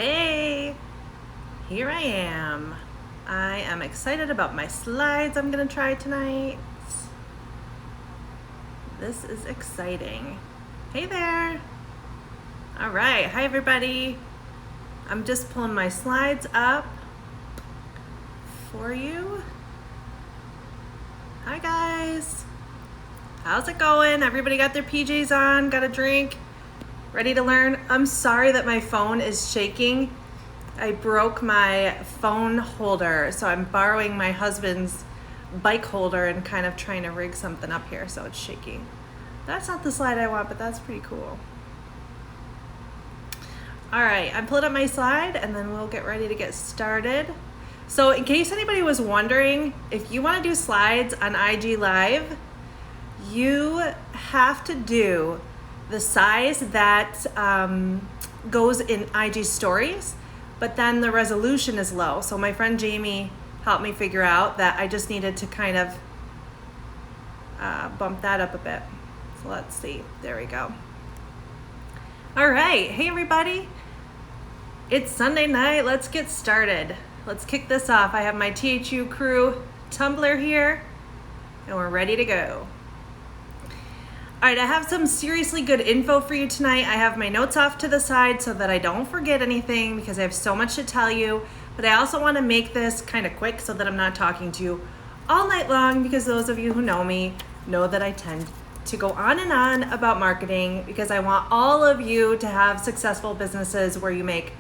Hey, here I am. I am excited about my slides I'm gonna try tonight. This is exciting. Hey there. All right, hi everybody. I'm just pulling my slides up for you. Hi guys. How's it going? Everybody got their PJs on, got a drink, ready to learn? I'm sorry that my phone is shaking. I broke my phone holder, so I'm borrowing my husband's bike holder and kind of trying to rig something up here so it's shaking. That's not the slide I want, but that's pretty cool. All right, I'm pulling up my slide and then we'll get ready to get started. So in case anybody was wondering, if you want to do slides on IG Live, you have to do the size that goes in IG stories, but then the resolution is low. So my friend Jamie helped me figure out that I just needed to kind of bump that up a bit. So let's see, there we go. All right, hey everybody. It's Sunday night, let's get started. Let's kick this off. I have my THU crew tumbler here and we're ready to go. All right, I have some seriously good info for you tonight. I have my notes off to the side so that I don't forget anything because I have so much to tell you. But I also want to make this kind of quick so that I'm not talking to you all night long, because those of you who know me know that I tend to go on and on about marketing because I want all of you to have successful businesses where you make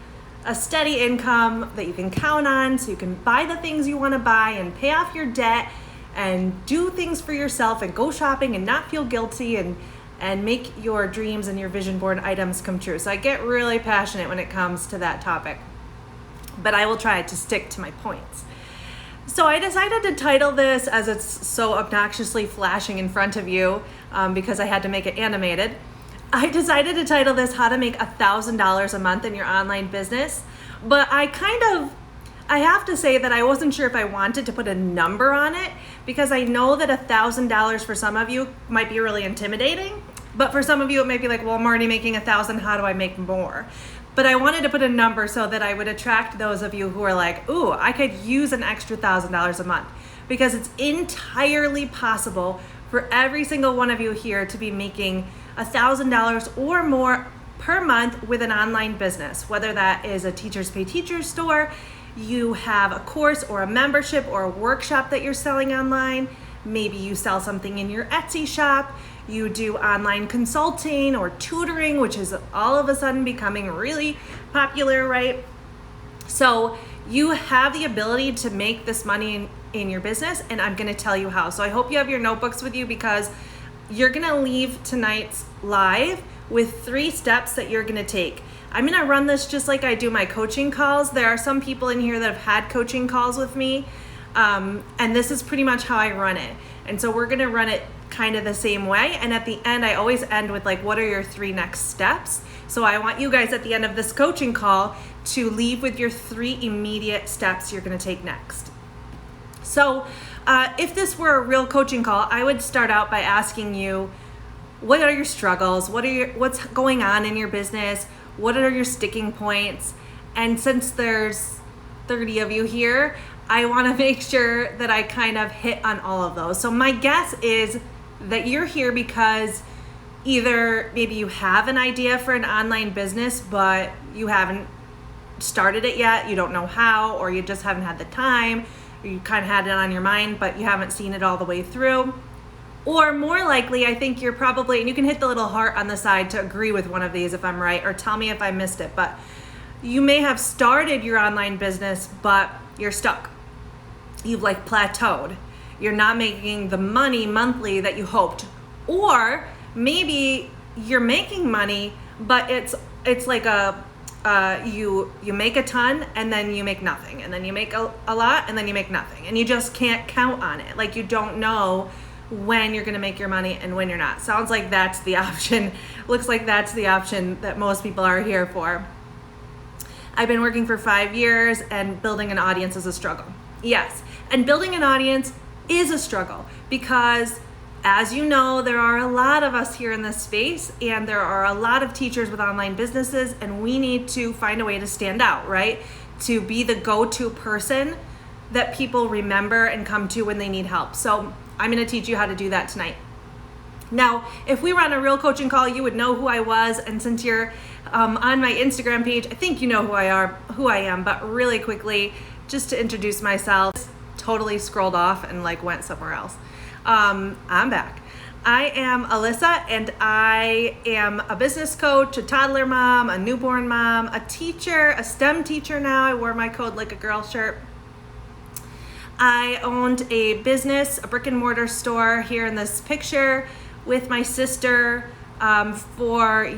a steady income that you can count on so you can buy the things you want to buy and pay off your debt and do things for yourself and go shopping and not feel guilty and make your dreams and your vision board items come true. So I get really passionate when it comes to that topic, but I will try to stick to my points. So I decided to title this, as it's so obnoxiously flashing in front of you because I had to make it animated. I decided to title this How to Make $1,000 a Month in Your Online Business, but I have to say that I wasn't sure if I wanted to put a number on it, because I know that $1,000 for some of you might be really intimidating, but for some of you it might be like, well, I'm already making $1,000, how do I make more? But I wanted to put a number so that I would attract those of you who are like, ooh, I could use an extra $1,000 a month, because it's entirely possible for every single one of you here to be making $1,000 or more per month with an online business, whether that is a Teachers Pay Teachers store, you have a course or a membership or a workshop that you're selling online. Maybe you sell something in your Etsy shop. You do online consulting or tutoring, which is all of a sudden becoming really popular, right? So you have the ability to make this money in your business, and I'm going to tell you how. So I hope you have your notebooks with you, because you're going to leave tonight's live with 3 steps that you're going to take. I'm going to run this just like I do my coaching calls. There are some people in here that have had coaching calls with me, and this is pretty much how I run it. And so we're going to run it kind of the same way. And at the end, I always end with like, what are your 3 next steps? So I want you guys at the end of this coaching call to leave with your 3 immediate steps you're going to take next. So if this were a real coaching call, I would start out by asking you, what are your struggles? What's going on in your business? What are your sticking points? And since there's 30 of you here, I want to make sure that I kind of hit on all of those. So my guess is that you're here because either maybe you have an idea for an online business, but you haven't started it yet, you don't know how, or you just haven't had the time, or you kind of had it on your mind, but you haven't seen it all the way through. Or more likely, I think you're probably, and you can hit the little heart on the side to agree with one of these if I'm right, or tell me if I missed it, but you may have started your online business, but you're stuck. You've like plateaued. You're not making the money monthly that you hoped. Or maybe you're making money, but it's like you make a ton and then you make nothing, and then you make a lot and then you make nothing, and you just can't count on it. Like you don't know when you're going to make your money and when you're not. Sounds like that's the option. Looks like that's the option that most people are here for. I've been working for 5 years, and building an audience is a struggle. Yes, and building an audience is a struggle because As you know, there are a lot of us here in this space, and there are a lot of teachers with online businesses, and we need to find a way to stand out, right? To be the go-to person that people remember and come to when they need help. So I'm going to teach you how to do that tonight. Now, if we were on a real coaching call, you would know who I was, and since you're on my Instagram page, I think you know who I am, but really quickly, just to introduce myself, totally scrolled off and went somewhere else. I'm back. I am Alyssa, and I am a business coach, a toddler mom, a newborn mom, a teacher, a STEM teacher now. I wore my Code Like a Girl shirt. I owned a business, a brick and mortar store here in this picture with my sister for,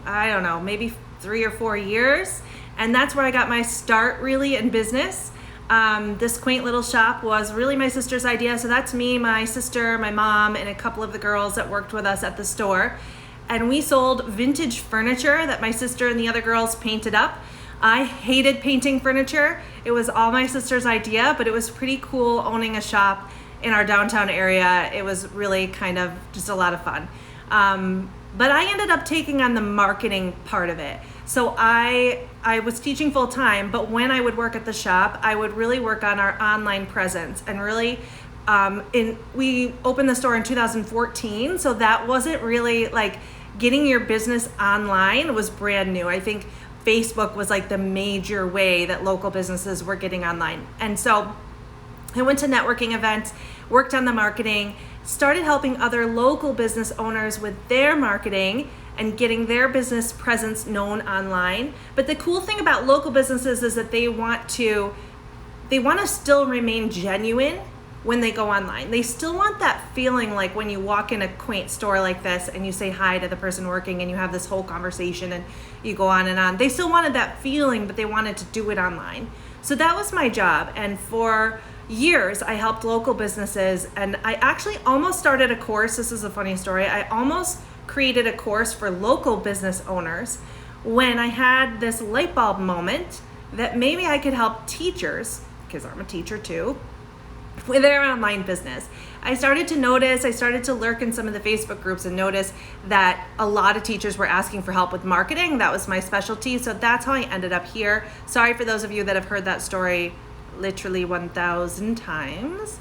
I don't know, maybe 3 or 4 years. And that's where I got my start really in business. This quaint little shop was really my sister's idea. So that's me, my sister, my mom, and a couple of the girls that worked with us at the store. And we sold vintage furniture that my sister and the other girls painted up. I hated painting furniture. It was all my sister's idea, but it was pretty cool owning a shop in our downtown area. It was really kind of just a lot of fun. But I ended up taking on the marketing part of it. So I was teaching full time, but when I would work at the shop, I would really work on our online presence and really, we opened the store in 2014. So that wasn't really getting your business online was brand new. I think Facebook was the major way that local businesses were getting online. And so I went to networking events, worked on the marketing, started helping other local business owners with their marketing and getting their business presence known online. But the cool thing about local businesses is that they want to still remain genuine when they go online. They still want that feeling like when you walk in a quaint store like this and you say hi to the person working and you have this whole conversation and you go on and on. They still wanted that feeling, but they wanted to do it online. So that was my job. And for years, I helped local businesses, and I actually almost started a course. This is a funny story. I almost created a course for local business owners when I had this light bulb moment that maybe I could help teachers, because I'm a teacher too, with their online business. I started to lurk in some of the Facebook groups and notice that a lot of teachers were asking for help with marketing. That was my specialty. So that's how I ended up here. Sorry for those of you that have heard that story literally 1,000 times,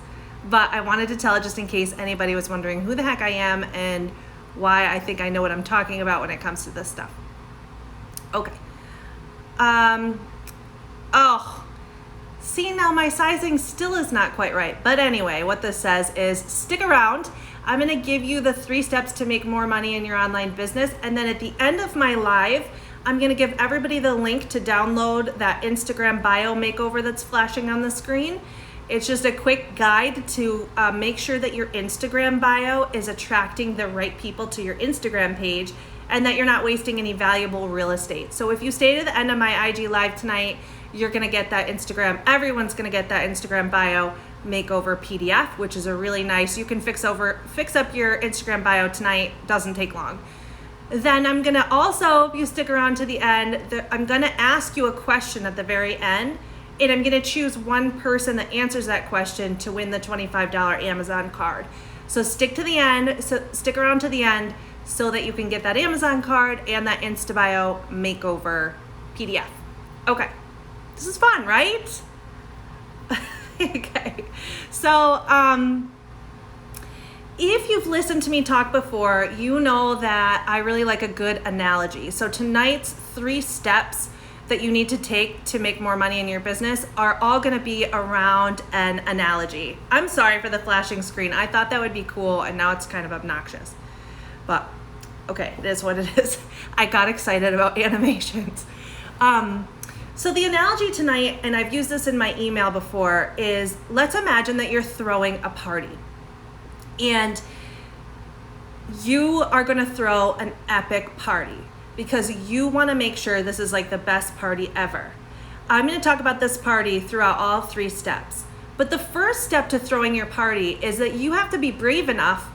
but I wanted to tell it just in case anybody was wondering who the heck I am and why I think I know what I'm talking about when it comes to this stuff. Okay. See, now my sizing still is not quite right. But anyway, what this says is stick around. I'm going to give you the 3 steps to make more money in your online business. And then at the end of my live, I'm going to give everybody the link to download that Instagram bio makeover that's flashing on the screen. It's just a quick guide to make sure that your Instagram bio is attracting the right people to your Instagram page and that you're not wasting any valuable real estate. So if you stay to the end of my IG live tonight, you're going to get that everyone's going to get that Instagram bio makeover PDF, which is a really nice, you can fix up your Instagram bio tonight, doesn't take long. Then I'm going to also, if you stick around to the end, I'm going to ask you a question at the very end, and I'm going to choose one person that answers that question to win the $25 Amazon card. So stick around to the end so that you can get that Amazon card and that InstaBio makeover PDF. Okay. This is fun, right? Okay. So, if you've listened to me talk before, you know that I really like a good analogy. So tonight's 3 steps that you need to take to make more money in your business are all going to be around an analogy. I'm sorry for the flashing screen. I thought that would be cool, and now it's kind of obnoxious. But, okay, it is what it is. I got excited about animations. So the analogy tonight, and I've used this in my email before, is let's imagine that you're throwing a party. And you are going to throw an epic party because you want to make sure this is the best party ever. I'm going to talk about this party throughout all 3 steps. But the first step to throwing your party is that you have to be brave enough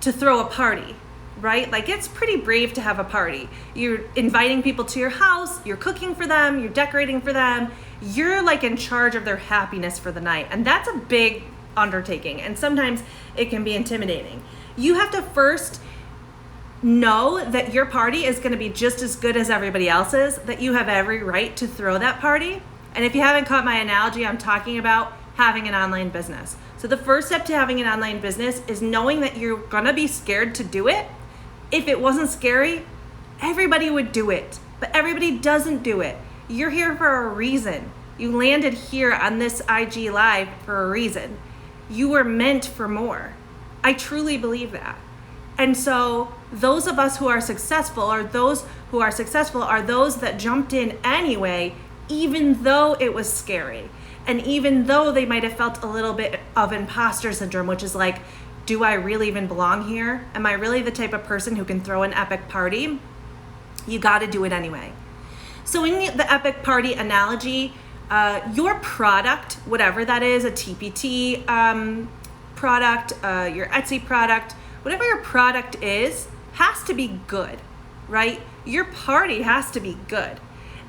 to throw a party, right? It's pretty brave to have a party. You're inviting people to your house, you're cooking for them, you're decorating for them. You're in charge of their happiness for the night. And that's a big undertaking, and sometimes it can be intimidating. You have to first know that your party is going to be just as good as everybody else's, that you have every right to throw that party. And if you haven't caught my analogy, I'm talking about having an online business. So the first step to having an online business is knowing that you're going to be scared to do it. If it wasn't scary, everybody would do it, but everybody doesn't do it. You're here for a reason. You landed here on this IG Live for a reason. You were meant for more. I truly believe that. And so those of us who are successful, or those who are successful, are those that jumped in anyway, even though it was scary. And even though they might have felt a little bit of imposter syndrome, which is like, do I really even belong here? Am I really the type of person who can throw an epic party? You got to do it anyway. So in the epic party analogy, your product, whatever that is, a TPT product, your Etsy product, whatever your product is, has to be good, right? Your party has to be good.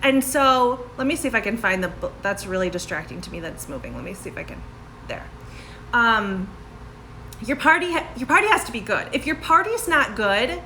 And so let me see if I can find that's really distracting to me that it's moving. Let me see if I can, there. Your party has to be good. If your party's not good,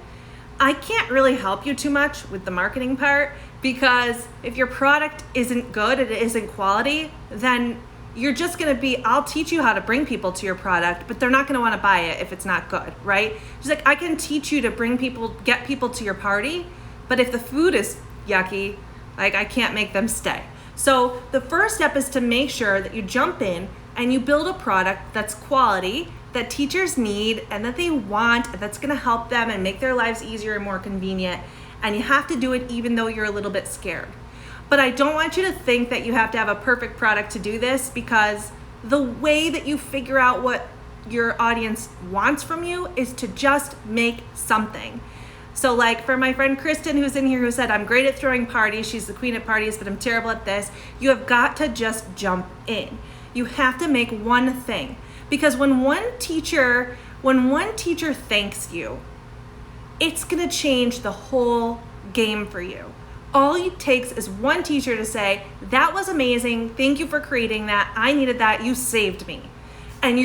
I can't really help you too much with the marketing part, because if your product isn't good, it isn't quality, then you're just going to be, I'll teach you how to bring people to your product, but they're not going to want to buy it if it's not good, right? Just like I can teach you to get people to your party, but if the food is yucky, like I can't make them stay. So the first step is to make sure that you jump in and you build a product that's quality, that teachers need and that they want, that's going to help them and make their lives easier and more convenient. And you have to do it even though you're a little bit scared. But I don't want you to think that you have to have a perfect product to do this, because the way that you figure out what your audience wants from you is to just make something. So like for my friend Kristen, who's in here, who said, I'm great at throwing parties, she's the queen at parties, but I'm terrible at this. You have got to just jump in. You have to make one thing. Because when one teacher thanks you, it's gonna change the whole game for you. All it takes is one teacher to say, that was amazing, thank you for creating that, I needed that, you saved me. And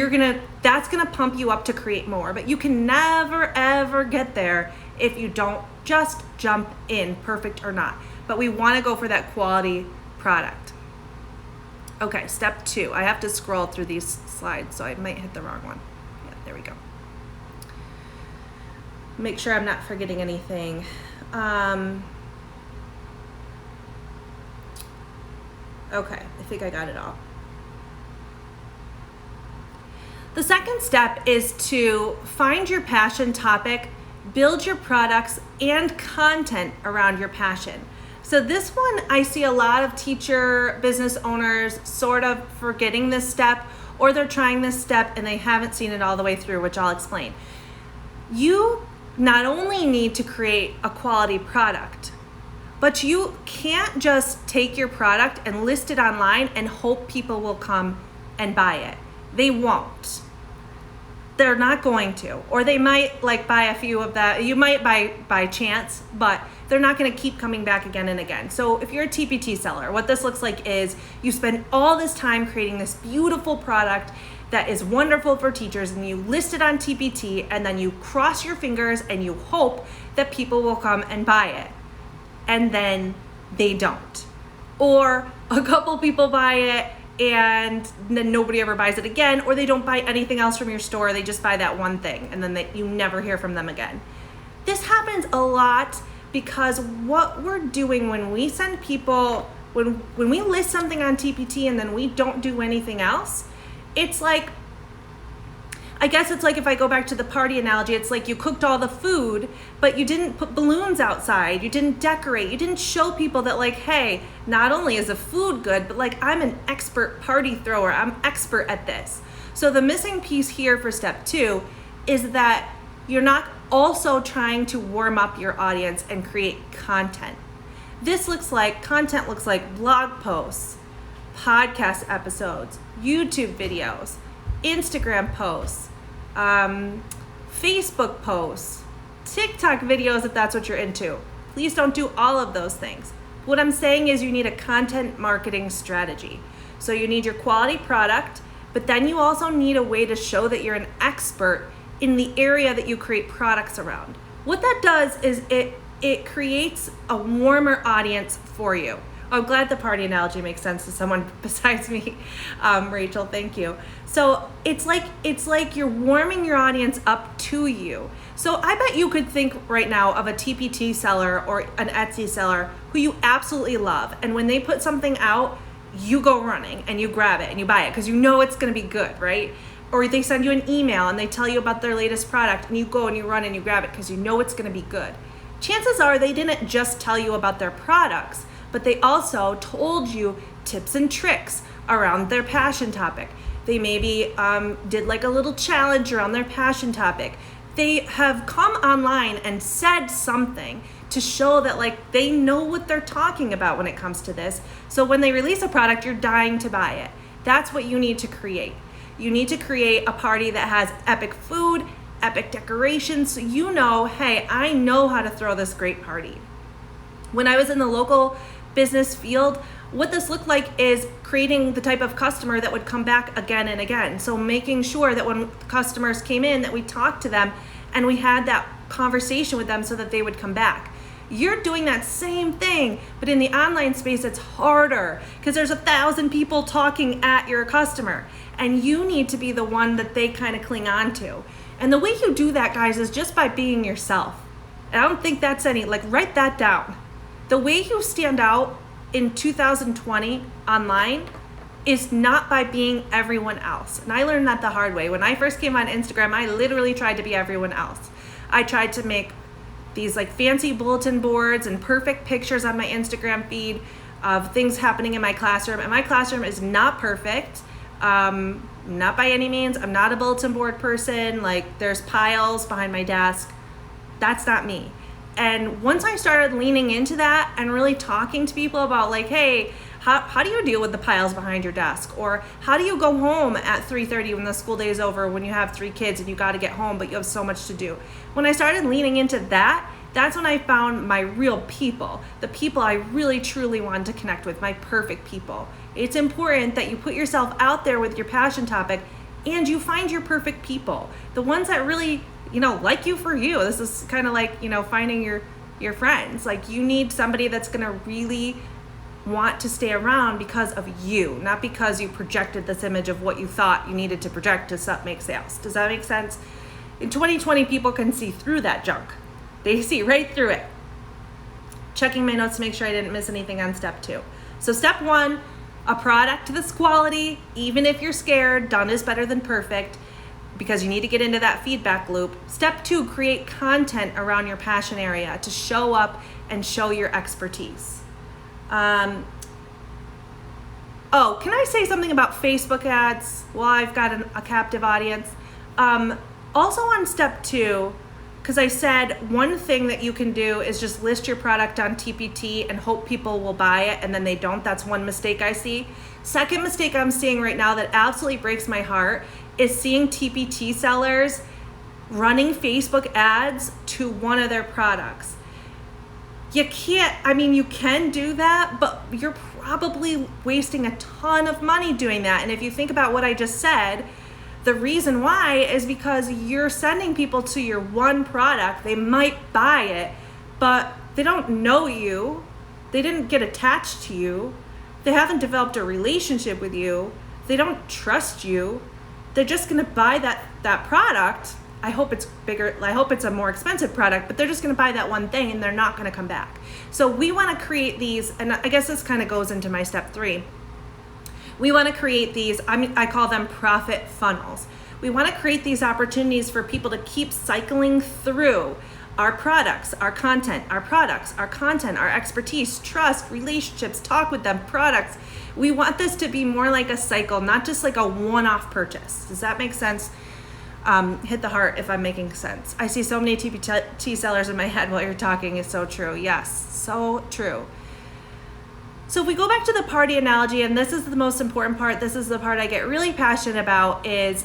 that's gonna pump you up to create more. But you can never ever get there if you don't just jump in, perfect or not. But we wanna go for that quality product. Okay, step 2. I have to scroll through these slides, so I might hit the wrong one. Yeah, there we go. Make sure I'm not forgetting anything. Okay, I think I got it all. The second step is to find your passion topic, build your products and content around your passion. So this one, I see a lot of teacher business owners sort of forgetting this step, or they're trying this step and they haven't seen it all the way through, which I'll explain. You not only need to create a quality product, but you can't just take your product and list it online and hope people will come and buy it. They won't. They're not going to. Or they might buy a few of that. You might buy by chance, but they're not going to keep coming back again and again. So if you're a TPT seller, what this looks like is you spend all this time creating this beautiful product that is wonderful for teachers, and you list it on TPT, and then you cross your fingers and you hope that people will come and buy it. And then they don't. Or a couple people buy it and then nobody ever buys it again, or they don't buy anything else from your store, they just buy that one thing, and then you never hear from them again. This happens a lot because what we're doing when we send people, when we list something on TPT and then we don't do anything else, it's like, I guess it's like, if I go back to the party analogy, it's like you cooked all the food, but you didn't put balloons outside, you didn't decorate, you didn't show people that hey, not only is the food good, but I'm an expert party thrower, I'm expert at this. So the missing piece here for step 2 is that you're not also trying to warm up your audience and create content. Content looks like blog posts, podcast episodes, YouTube videos, Instagram posts, Facebook posts, TikTok videos if that's what you're into. Please don't do all of those things. What I'm saying is you need a content marketing strategy. So you need your quality product, but then you also need a way to show that you're an expert in the area that you create products around. What that does is it creates a warmer audience for you. I'm glad the party analogy makes sense to someone besides me, Rachel, thank you. So it's like you're warming your audience up to you. So I bet you could think right now of a TPT seller or an Etsy seller who you absolutely love. And when they put something out, you go running and you grab it and you buy it because you know it's gonna be good, right? Or they send you an email and they tell you about their latest product and you go and you run and you grab it because you know it's gonna be good. Chances are they didn't just tell you about their products, but they also told you tips and tricks around their passion topic. They maybe did like a little challenge around their passion topic. They have come online and said something to show that like they know what they're talking about when it comes to this. So when they release a product, you're dying to buy it. That's what you need to create. You need to create a party that has epic food, epic decorations, so you know, hey, I know how to throw this great party. When I was in the local business field, what this looked like is creating the type of customer that would come back again and again. So making sure that when customers came in that we talked to them and we had that conversation with them so that they would come back. You're doing that same thing, but in the online space, it's harder because there's 1,000 people talking at your customer and you need to be the one that they kind of cling on to. And the way you do that, guys, is just by being yourself. And I don't think that's write that down. The way you stand out in 2020 online is not by being everyone else. And I learned that the hard way. When I first came on Instagram, I literally tried to be everyone else. I tried to make these like fancy bulletin boards and perfect pictures on my Instagram feed of things happening in my classroom. And my classroom is not perfect, not by any means. I'm not a bulletin board person. Like there's piles behind my desk. That's not me. And once I started leaning into that and really talking to people about like, hey, how do you deal with the piles behind your desk? Or how do you go home at 3:30 when the school day is over, when you have 3 kids and you got to get home, but you have so much to do? When I started leaning into that, that's when I found my real people, the people I really truly wanted to connect with, my perfect people. It's important that you put yourself out there with your passion topic and you find your perfect people, the ones that really, like you for you. This is kind of like, finding your friends. Like you need somebody that's going to really want to stay around because of you, not because you projected this image of what you thought you needed to project to make sales. Does that make sense? In 2020, people can see through that junk. They see right through it. Checking my notes to make sure I didn't miss anything on step 2. So step 1, a product that's quality, even if you're scared, done is better than perfect, because you need to get into that feedback loop. Step 2, create content around your passion area to show up and show your expertise. Can I say something about Facebook ads while I've got a captive audience? Also on step 2, because I said one thing that you can do is just list your product on TPT and hope people will buy it, and then they don't. That's one mistake I see. Second mistake I'm seeing right now that absolutely breaks my heart is seeing TPT sellers running Facebook ads to one of their products. You can do that, but you're probably wasting a ton of money doing that. And if you think about what I just said, the reason why is because you're sending people to your one product. They might buy it, but they don't know you. They didn't get attached to you. They haven't developed a relationship with you. They don't trust you. They're just gonna buy that product. I hope it's bigger. I hope it's a more expensive product, but they're just going to buy that one thing and they're not going to come back. So we want to create these, and I guess this kind of goes into my step 3. We want to create these, I call them profit funnels. We want to create these opportunities for people to keep cycling through our products, our content, our products, our content, our expertise, trust, relationships, talk with them, products. We want this to be more like a cycle, not just like a one-off purchase. Does that make sense? Hit the heart if I'm making sense. I see so many TPT sellers in my head while you're talking. It's so true. Yes, so true. So if we go back to the party analogy, and this is the most important part, this is the part I get really passionate about, is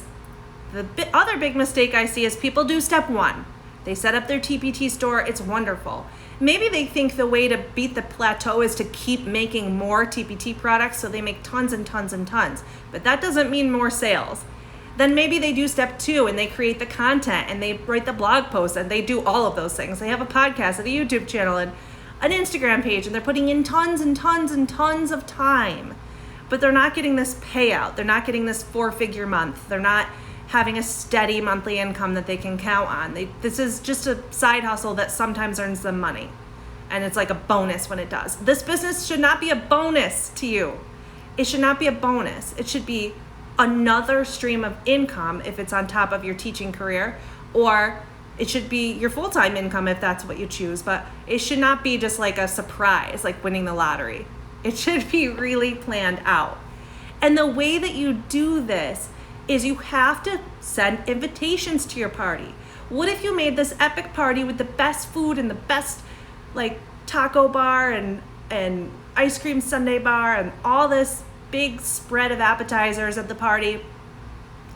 the other big mistake I see is people do step 1. They set up their TPT store. It's wonderful. Maybe they think the way to beat the plateau is to keep making more TPT products, so they make tons and tons and tons. But that doesn't mean more sales. Then maybe they do step 2 and they create the content and they write the blog posts and they do all of those things. They have a podcast and a YouTube channel and an Instagram page, and they're putting in tons and tons and tons of time, but they're not getting this payout. They're not getting this 4-figure month. They're not having a steady monthly income that they can count on. This is just a side hustle that sometimes earns them money, and it's like a bonus when it does. This business should not be a bonus to you. It should not be a bonus. It should be another stream of income if it's on top of your teaching career, or it should be your full-time income if that's what you choose, but it should not be just like a surprise, like winning the lottery. It should be really planned out. And the way that you do this is you have to send invitations to your party. What if you made this epic party with the best food and the best like taco bar and ice cream sundae bar and all this big spread of appetizers at the party,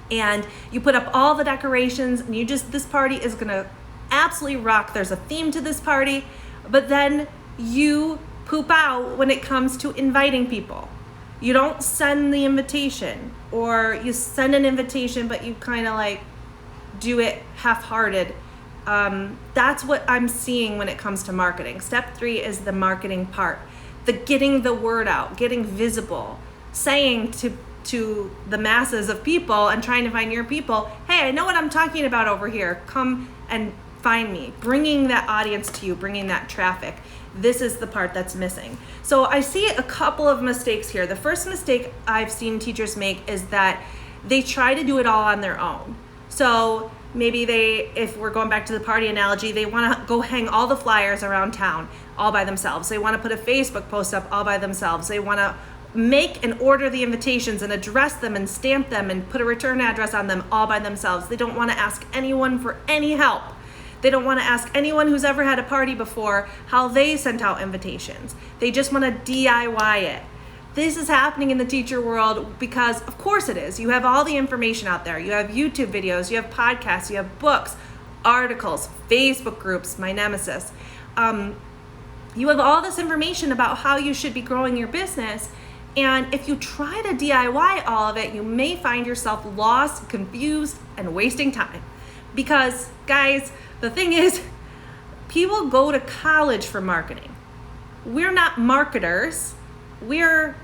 and you put up all the decorations, and this party is gonna absolutely rock. There's a theme to this party, but then you poop out when it comes to inviting people. You don't send the invitation, or you send an invitation but you kind of like do it half-hearted. That's what I'm seeing when it comes to marketing. Step 3 is the marketing part, the getting the word out, getting visible, saying to the masses of people and trying to find your people, hey, I know what I'm talking about over here. Come and find me. Bringing that audience to you, bringing that traffic. This is the part that's missing. So I see a couple of mistakes here. The first mistake I've seen teachers make is that they try to do it all on their own. So maybe if we're going back to the party analogy, they want to go hang all the flyers around town all by themselves. They want to put a Facebook post up all by themselves. They want to make and order the invitations and address them and stamp them and put a return address on them all by themselves. They don't want to ask anyone for any help. They don't want to ask anyone who's ever had a party before how they sent out invitations. They just want to DIY it. This is happening in the teacher world because, of course it is. You have all the information out there. You have YouTube videos, you have podcasts, you have books, articles, Facebook groups, my nemesis. You have all this information about how you should be growing your business. And if you try to DIY all of it, you may find yourself lost, confused, and wasting time. Because, guys, the thing is, people go to college for marketing. We're not marketers, we're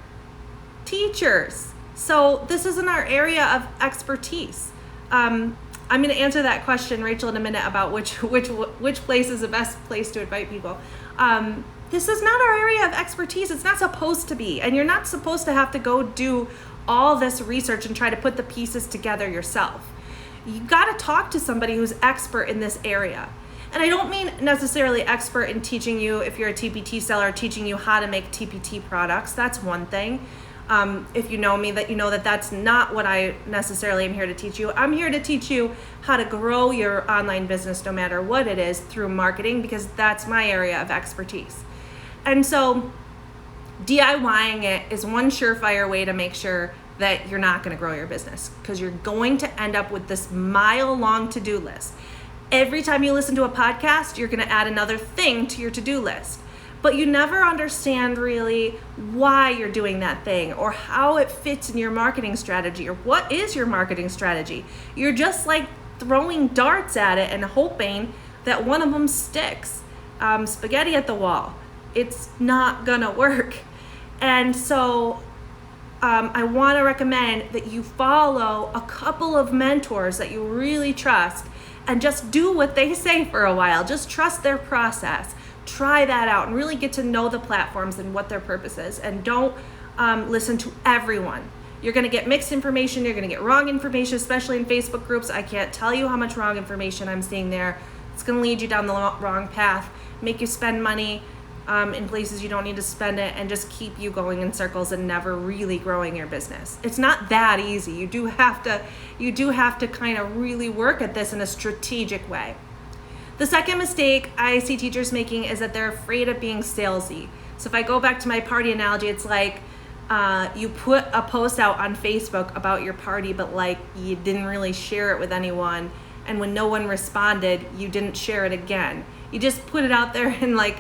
teachers. So this isn't our area of expertise. I'm going to answer that question, Rachel, in a minute about which place is the best place to invite people. This is not our area of expertise. It's not supposed to be. And you're not supposed to have to go do all this research and try to put the pieces together yourself. You got to talk to somebody who's expert in this area. And I don't mean necessarily expert in teaching you, if you're a TPT seller, teaching you how to make TPT products. That's one thing. If you know me, that you know that that's not what I necessarily am here to teach you. I'm here to teach you how to grow your online business no matter what it is through marketing, because that's my area of expertise. And so DIYing it is one surefire way to make sure that you're not going to grow your business, because you're going to end up with this mile-long to-do list. Every time you listen to a podcast, you're going to add another thing to your to-do list. But you never understand really why you're doing that thing or how it fits in your marketing strategy or what is your marketing strategy. You're just like throwing darts at it and hoping that one of them sticks. Spaghetti at the wall. It's not gonna work. And so I want to recommend that you follow a couple of mentors that you really trust and just do what they say for a while. Just trust their process. Try that out and really get to know the platforms and what their purpose is. And don't listen to everyone. You're going to get mixed information. You're going to get wrong information, especially in Facebook groups. I can't tell you how much wrong information I'm seeing there. It's going to lead you down the wrong path, make you spend money in places you don't need to spend it, and just keep you going in circles and never really growing your business. It's not that easy. You do have to kind of really work at this in a strategic way. The second mistake I see teachers making is that they're afraid of being salesy. So if I go back to my party analogy, it's like you put a post out on Facebook about your party, but like you didn't really share it with anyone. And when no one responded, you didn't share it again. You just put it out there and like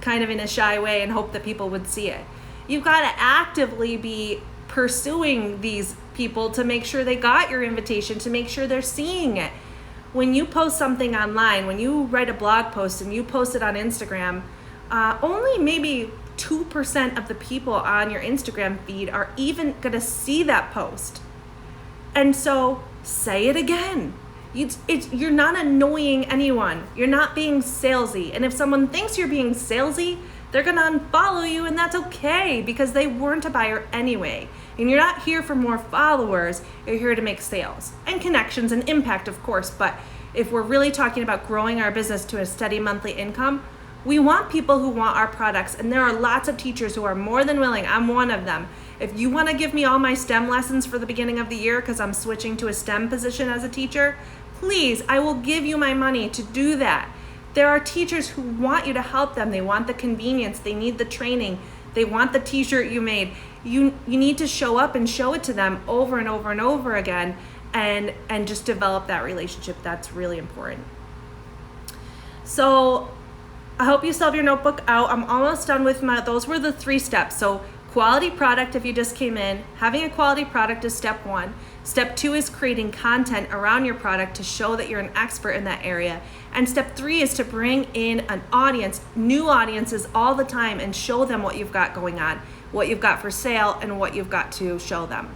kind of in a shy way and hope that people would see it. You've got to actively be pursuing these people to make sure they got your invitation, to make sure they're seeing it. When you post something online, when you write a blog post and you post it on Instagram, only maybe 2% of the people on your Instagram feed are even going to see that post. And so say it again. You're not annoying anyone. You're not being salesy. And if someone thinks you're being salesy, they're going to unfollow you, and that's okay because they weren't a buyer anyway. And you're not here for more followers. You're here to make sales and connections and impact, of course. But if we're really talking about growing our business to a steady monthly income, we want people who want our products. And there are lots of teachers who are more than willing. I'm one of them. If you want to give me all my STEM lessons for the beginning of the year because I'm switching to a STEM position as a teacher, please, I will give you my money to do that. There are teachers who want you to help them. They want the convenience. They need the training. They want the t-shirt you made. You need to show up and show it to them over and over and over again and just develop that relationship. That's really important. So I hope you still have your notebook out. I'm almost done with those were the 3 steps. So quality product, if you just came in, having a quality product is step 1. Step 2 is creating content around your product to show that you're an expert in that area. And step 3 is to bring in an audience, new audiences all the time, and show them what you've got going on, what you've got for sale, and what you've got to show them.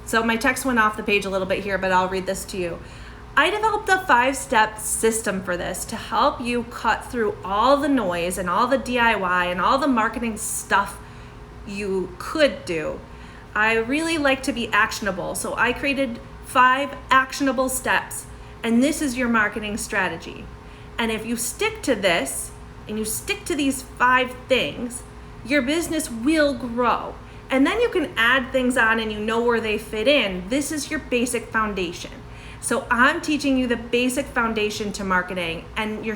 So my text went off the page a little bit here, but I'll read this to you. I developed a 5-step system for this to help you cut through all the noise and all the DIY and all the marketing stuff you could do. I really like to be actionable, so I created 5 actionable steps, and this is your marketing strategy. And if you stick to this and you stick to these 5 things, your business will grow. And then you can add things on and you know where they fit in. This is your basic foundation. So I'm teaching you the basic foundation to marketing, and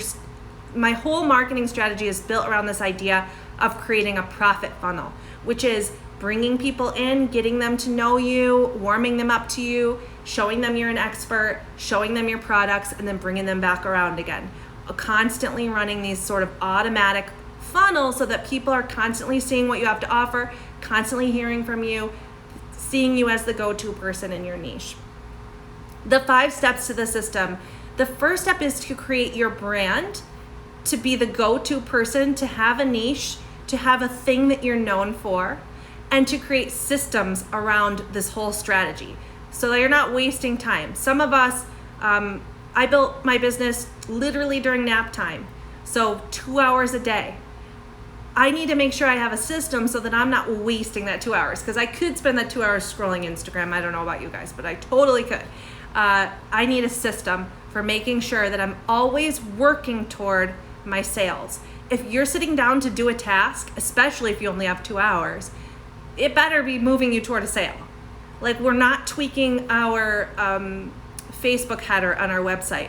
my whole marketing strategy is built around this idea of creating a profit funnel, which is bringing people in, getting them to know you, warming them up to you, showing them you're an expert, showing them your products, and then bringing them back around again. Constantly running these sort of automatic funnels so that people are constantly seeing what you have to offer, constantly hearing from you, seeing you as the go-to person in your niche. The 5 steps to the system. The first step is to create your brand, to be the go-to person, to have a niche, to have a thing that you're known for, and to create systems around this whole strategy so that you're not wasting time. Some of us, I built my business literally during nap time, so 2 hours a day. I need to make sure I have a system so that I'm not wasting that 2 hours, because I could spend that 2 hours scrolling Instagram. I don't know about you guys, but I totally could. I need a system for making sure that I'm always working toward my sales. If you're sitting down to do a task, especially if you only have 2 hours, it better be moving you toward a sale. Like, we're not tweaking our Facebook header on our website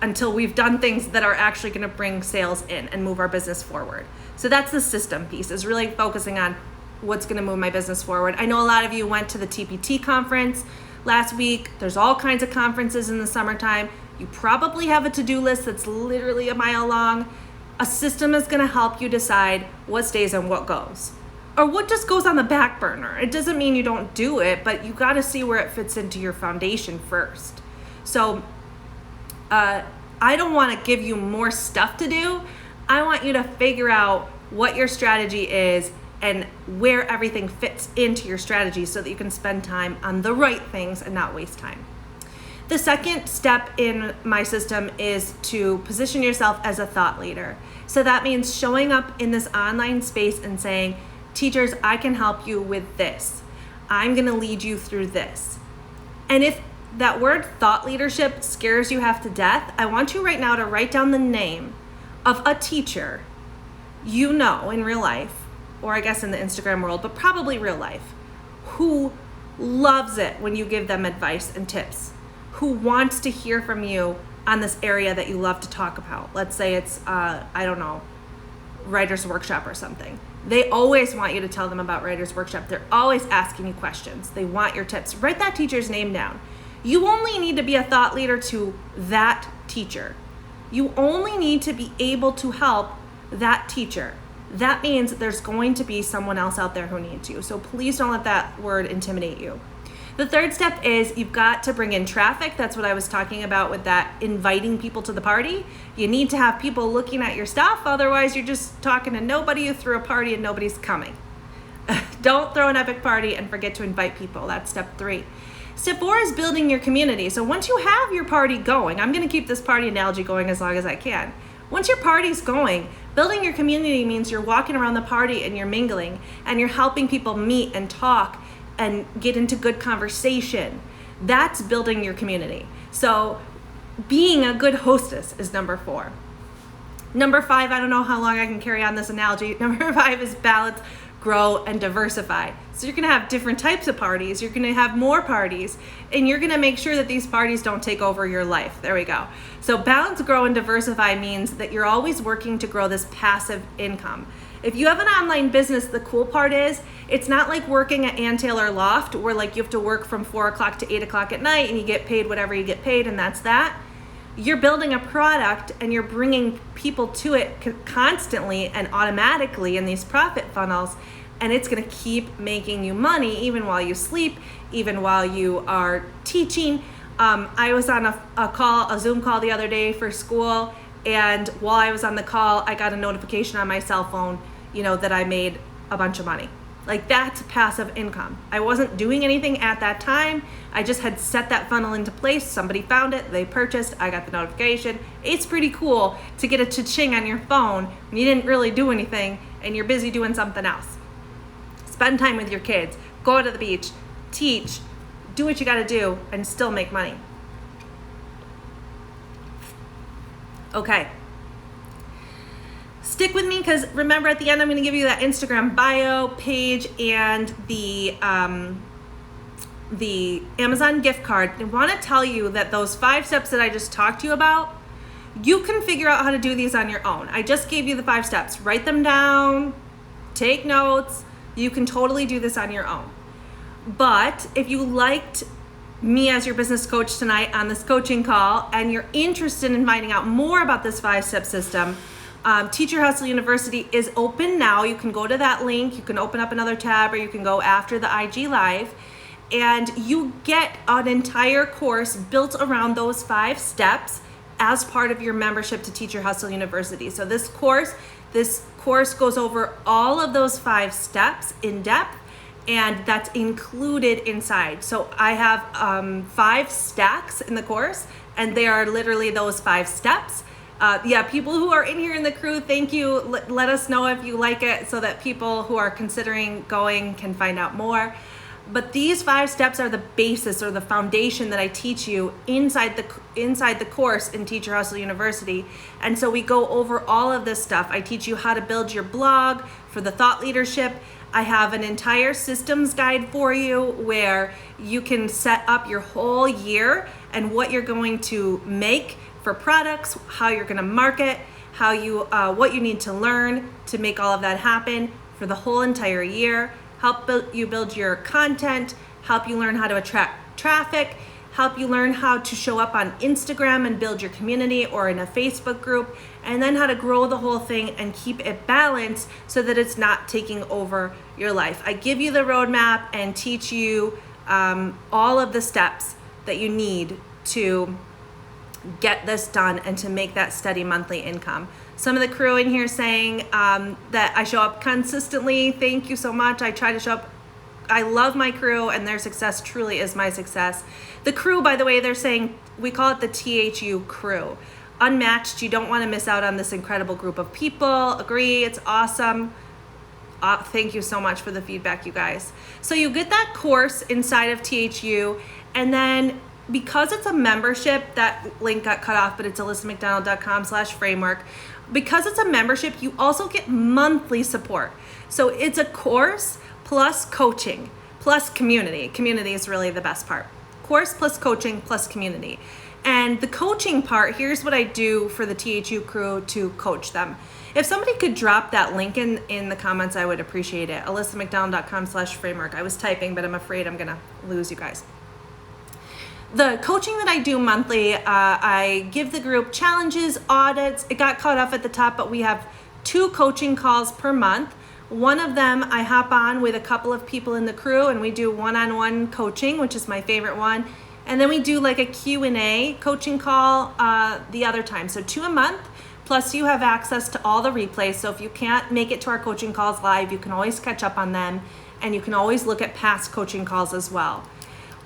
until we've done things that are actually going to bring sales in and move our business forward. So that's the system piece, is really focusing on what's going to move my business forward. I know a lot of you went to the TPT conference last week. There's all kinds of conferences in the summertime. You probably have a to-do list that's literally a mile long. A system is going to help you decide what stays and what goes, or what just goes on the back burner. It doesn't mean you don't do it, but you got to see where it fits into your foundation first. So I don't want to give you more stuff to do. I want you to figure out what your strategy is and where everything fits into your strategy so that you can spend time on the right things and not waste time. The second step in my system is to position yourself as a thought leader. So that means showing up in this online space and saying, teachers, I can help you with this. I'm going to lead you through this. And if that word thought leadership scares you half to death, I want you right now to write down the name of a teacher you know in real life, or I guess in the Instagram world, but probably real life, who loves it when you give them advice and tips, who wants to hear from you on this area that you love to talk about. Let's say it's, Writer's Workshop or something. They always want you to tell them about Writer's Workshop. They're always asking you questions. They want your tips. Write that teacher's name down. You only need to be a thought leader to that teacher. You only need to be able to help that teacher. that means there's going to be someone else out there who needs you. So please don't let that word intimidate you. The third step is you've got to bring in traffic. That's what I was talking about with that inviting people to the party. You need to have people looking at your stuff. Otherwise, you're just talking to nobody. You threw a party and nobody's coming. Don't throw an epic party and forget to invite people. That's step 3. Step 4 is building your community. So once you have your party going, I'm going to keep this party analogy going as long as I can. Once your party's going, building your community means you're walking around the party and you're mingling and you're helping people meet and talk and get into good conversation. That's building your community. So being a good hostess is number 4. Number 5, I don't know how long I can carry on this analogy. Number 5 is balance, grow, and diversify. So you're gonna have different types of parties, you're gonna have more parties, and you're gonna make sure that these parties don't take over your life. There we go. So balance, grow, and diversify means that you're always working to grow this passive income. If you have an online business, the cool part is it's not like working at Ann Taylor Loft where like you have to work from 4 o'clock to 8 o'clock at night and you get paid whatever you get paid and that's that. You're building a product and you're bringing people to it constantly and automatically in these profit funnels, and it's going to keep making you money even while you sleep, even while you are teaching. I was on a Zoom call the other day for school, and while I was on the call, I got a notification on my cell phone, that I made a bunch of money. Like, that's passive income. I wasn't doing anything at that time. I just had set that funnel into place. Somebody found it, they purchased, I got the notification. It's pretty cool to get a cha-ching on your phone when you didn't really do anything and you're busy doing something else. Spend time with your kids, go to the beach, teach, do what you gotta do, and still make money. Okay. Stick with me, because remember at the end I'm going to give you that Instagram bio page and the Amazon gift card. I want to tell you that those 5 steps that I just talked to you about, you can figure out how to do these on your own. I just gave you the 5 steps. Write them down, take notes. You can totally do this on your own. But if you liked me as your business coach tonight on this coaching call and you're interested in finding out more about this 5-step system, Teacher Hustle University is open now. You can go to that link, you can open up another tab, or you can go after the IG Live, and you get an entire course built around those 5 steps as part of your membership to Teacher Hustle University. So this course goes over all of those 5 steps in depth, and that's included inside. So I have 5 stacks in the course, and they are literally those 5 steps. People who are in here in the crew, thank you. Let us know if you like it so that people who are considering going can find out more. But these 5 steps are the basis or the foundation that I teach you inside the course in Teacher Hustle University. And so we go over all of this stuff. I teach you how to build your blog for the thought leadership. I have an entire systems guide for you where you can set up your whole year and what you're going to make for products, how you're going to market, what you need to learn to make all of that happen for the whole entire year, help you build your content, help you learn how to attract traffic, help you learn how to show up on Instagram and build your community or in a Facebook group, and then how to grow the whole thing and keep it balanced so that it's not taking over your life. I give you the roadmap and teach you all of the steps that you need to get this done and to make that steady monthly income. Some of the crew in here saying that I show up consistently. Thank you so much. I try to show up. I love my crew, and their success truly is my success. The crew, by the way, they're saying we call it the THU crew. Unmatched. You don't want to miss out on this incredible group of people. Agree. It's awesome. Thank you so much for the feedback, you guys. So you get that course inside of THU, and then because it's a membership, that link got cut off, but it's alyssamcdonald.com/framework. Because it's a membership, you also get monthly support. So it's a course plus coaching plus community. Community is really the best part. Course plus coaching plus community. And the coaching part, here's what I do for the THU crew to coach them. If somebody could drop that link in the comments, I would appreciate it. alyssamcdonald.com/framework. I was typing, but I'm afraid I'm gonna lose you guys. The coaching that I do monthly, I give the group challenges, audits. It got cut off at the top, but we have 2 coaching calls per month. One of them I hop on with a couple of people in the crew and we do one-on-one coaching, which is my favorite one. And then we do like a Q&A coaching call the other time. So 2 a month, plus you have access to all the replays. So if you can't make it to our coaching calls live, you can always catch up on them, and you can always look at past coaching calls as well.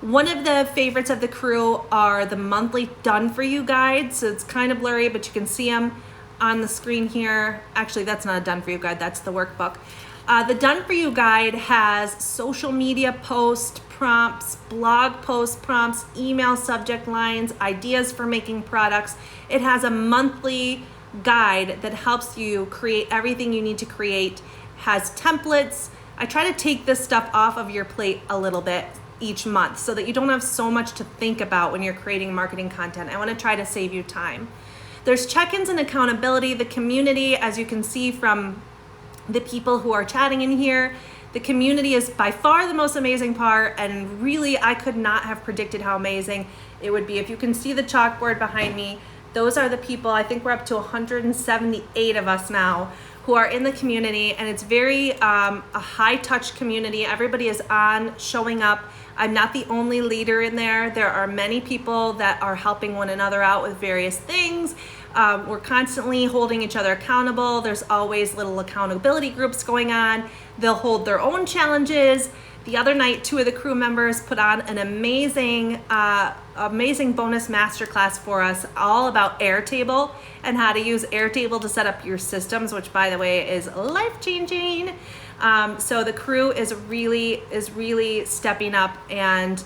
One of the favorites of the crew are the monthly Done For You guides. So it's kind of blurry, but you can see them on the screen here. Actually, that's not a Done For You guide, that's the workbook. The Done For You guide has social media post prompts, blog post prompts, email subject lines, ideas for making products. It has a monthly guide that helps you create everything you need to create, has templates. I try to take this stuff off of your plate a little bit each month so that you don't have so much to think about when you're creating marketing content. I want to try to save you time. There's check-ins and accountability. The community, as you can see from the people who are chatting in here, the community is by far the most amazing part, and really I could not have predicted how amazing it would be. If you can see the chalkboard behind me, those are the people. I think we're up to 178 of us now who are in the community, and it's very a high-touch community. Everybody is on, showing up. I'm not the only leader in there. There are many people that are helping one another out with various things. We're constantly holding each other accountable. There's always little accountability groups going on. They'll hold their own challenges. The other night, 2 of the crew members put on an amazing bonus masterclass for us, all about Airtable and how to use Airtable to set up your systems, which, by the way, is life-changing. So the crew is really stepping up, and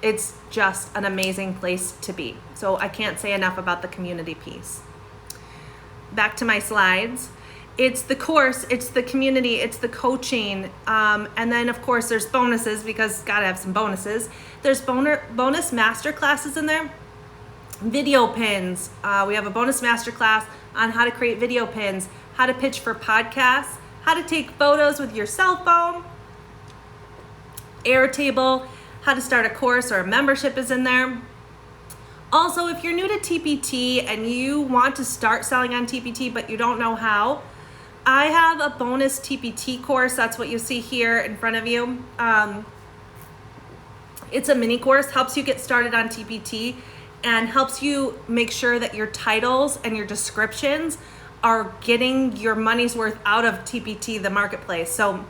it's just an amazing place to be. So I can't say enough about the community piece. Back to my slides. It's the course, it's the community, it's the coaching, and then of course there's bonuses, because gotta have some bonuses. There's bonus master classes in there. Video pins. We have a bonus master class on how to create video pins, how to pitch for podcasts, how to take photos with your cell phone, Airtable, how to start a course or a membership is in there. Also, if you're new to TPT and you want to start selling on TPT but you don't know how, I have a bonus TPT course. That's what you see here in front of you. It's a mini course, helps you get started on TPT and helps you make sure that your titles and your descriptions are getting your money's worth out of TPT, the marketplace. So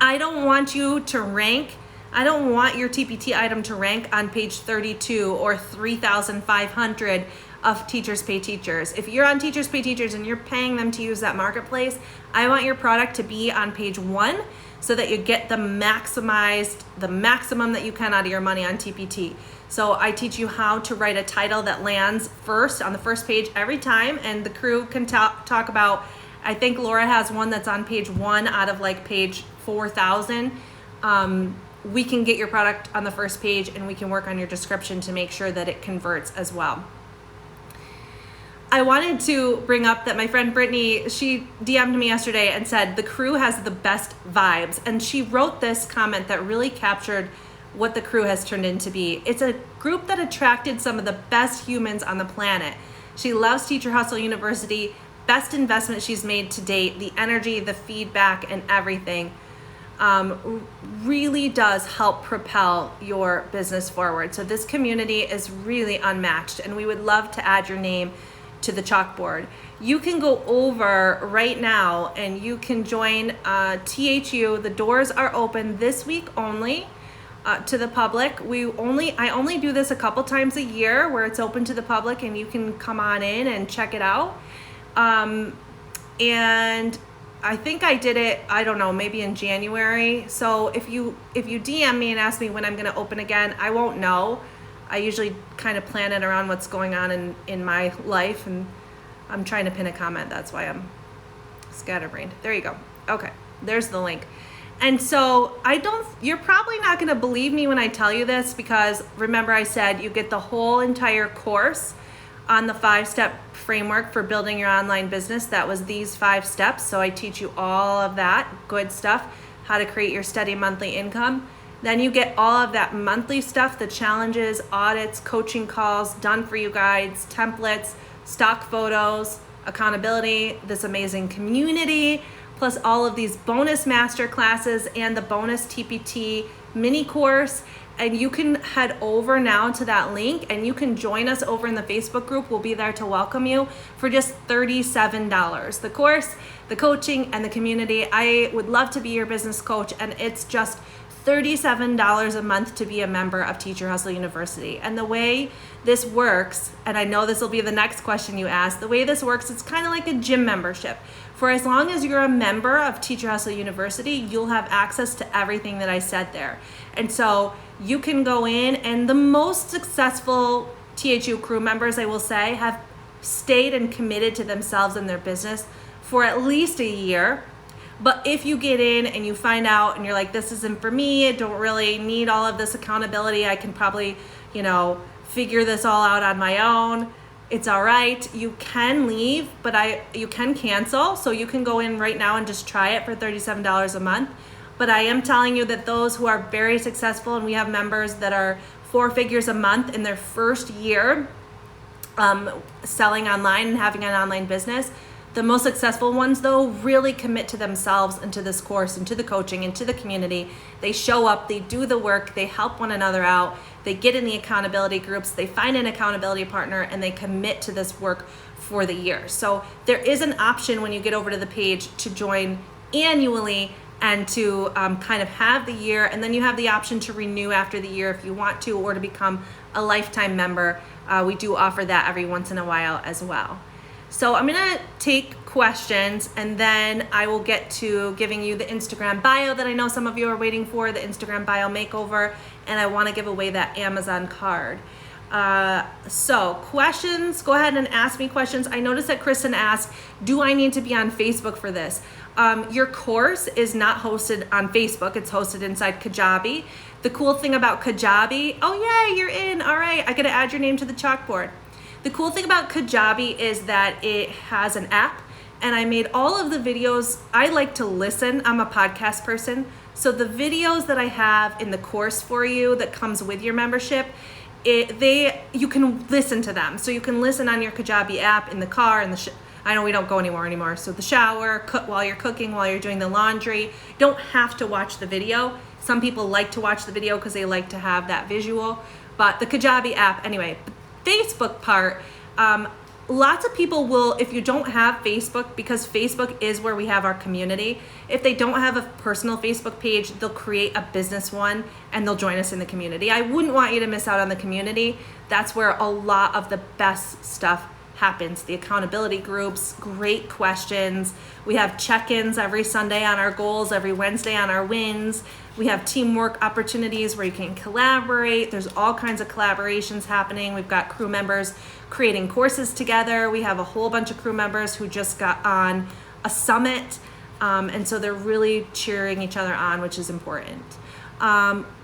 I don't want you to rank. I don't want your TPT item to rank on page 32 or 3,500 of Teachers Pay Teachers. If you're on Teachers Pay Teachers and you're paying them to use that marketplace, I want your product to be on page 1 so that you get the maximum that you can out of your money on TPT. So I teach you how to write a title that lands first on the first page every time, and the crew can talk about, I think Laura has one that's on page 1 out of like page 4,000. We can get your product on the first page, and we can work on your description to make sure that it converts as well. I wanted to bring up that my friend Brittany, she DM'd me yesterday and said the crew has the best vibes, and she wrote this comment that really captured what the crew has turned into be. It's a group that attracted some of the best humans on the planet. She loves Teacher Hustle University, best investment she's made to date, the energy, the feedback, and everything. Really does help propel your business forward. So this community is really unmatched, and we would love to add your name to the chalkboard. You can go over right now and you can join THU. The doors are open this week only to the public. I only do this a couple times a year where it's open to the public and you can come on in and check it out. And I think I did it, I don't know, maybe in January. So if you DM me and ask me when I'm going to open again, I won't know. I usually kind of plan it around what's going on in my life, and I'm trying to pin a comment. That's why I'm scatterbrained. There you go. Okay, there's the link. And so you're probably not going to believe me when I tell you this, because remember I said you get the whole entire course on the 5-step framework for building your online business. That was these 5 steps. So I teach you all of that good stuff, how to create your steady monthly income. Then you get all of that monthly stuff, the challenges, audits, coaching calls, done for you guides, templates, stock photos, accountability, this amazing community, plus all of these bonus master classes and the bonus TPT mini course. And you can head over now to that link and you can join us over in the Facebook group. We'll be there to welcome you for just $37. The course, the coaching, and the community. I would love to be your business coach, and it's just $37 a month to be a member of Teacher Hustle University. And the way this works, and I know this will be the next question you ask, the way this works, it's kind of like a gym membership. For as long as you're a member of Teacher Hustle University, you'll have access to everything that I said there. And so you can go in, and the most successful THU crew members, I will say, have stayed and committed to themselves and their business for at least a year. But if you get in and you find out and you're like, this isn't for me, I don't really need all of this accountability, I can probably, figure this all out on my own, it's all right. You can leave, but you can cancel. So you can go in right now and just try it for $37 a month. But I am telling you that those who are very successful, and we have members that are 4 figures a month in their first year selling online and having an online business, the most successful ones, though, really commit to themselves and to this course and to the coaching and to the community. They show up, they do the work, they help one another out, they get in the accountability groups, they find an accountability partner, and they commit to this work for the year. So there is an option when you get over to the page to join annually and to kind of have the year, and then you have the option to renew after the year if you want to, or to become a lifetime member. We do offer that every once in a while as well. So I'm gonna take questions, and then I will get to giving you the Instagram bio that I know some of you are waiting for, the Instagram bio makeover, and I wanna give away that Amazon card. So questions, go ahead and ask me questions. I noticed that Kristen asked, do I need to be on Facebook for this? Your course is not hosted on Facebook, it's hosted inside Kajabi. The cool thing about Kajabi, oh yay, you're in, all right, I gotta add your name to the chalkboard. The cool thing about Kajabi is that it has an app, and I made all of the videos. I like to listen, I'm a podcast person, so the videos that I have in the course for you that comes with your membership, you can listen to them. So you can listen on your Kajabi app in the car, in the I know we don't go anymore. So the shower, while you're cooking, while you're doing the laundry. You don't have to watch the video. Some people like to watch the video because they like to have that visual. But the Kajabi app, anyway, the Facebook part, lots of people will, if you don't have Facebook, because Facebook is where we have our community, if they don't have a personal Facebook page, they'll create a business one and they'll join us in the community. I wouldn't want you to miss out on the community. That's where a lot of the best stuff happens. The accountability groups, great questions. We have check-ins every Sunday on our goals, every Wednesday on our wins. We have teamwork opportunities where you can collaborate. There's all kinds of collaborations happening. We've got crew members creating courses together. We have a whole bunch of crew members who just got on a summit. And so they're really cheering each other on, which is important.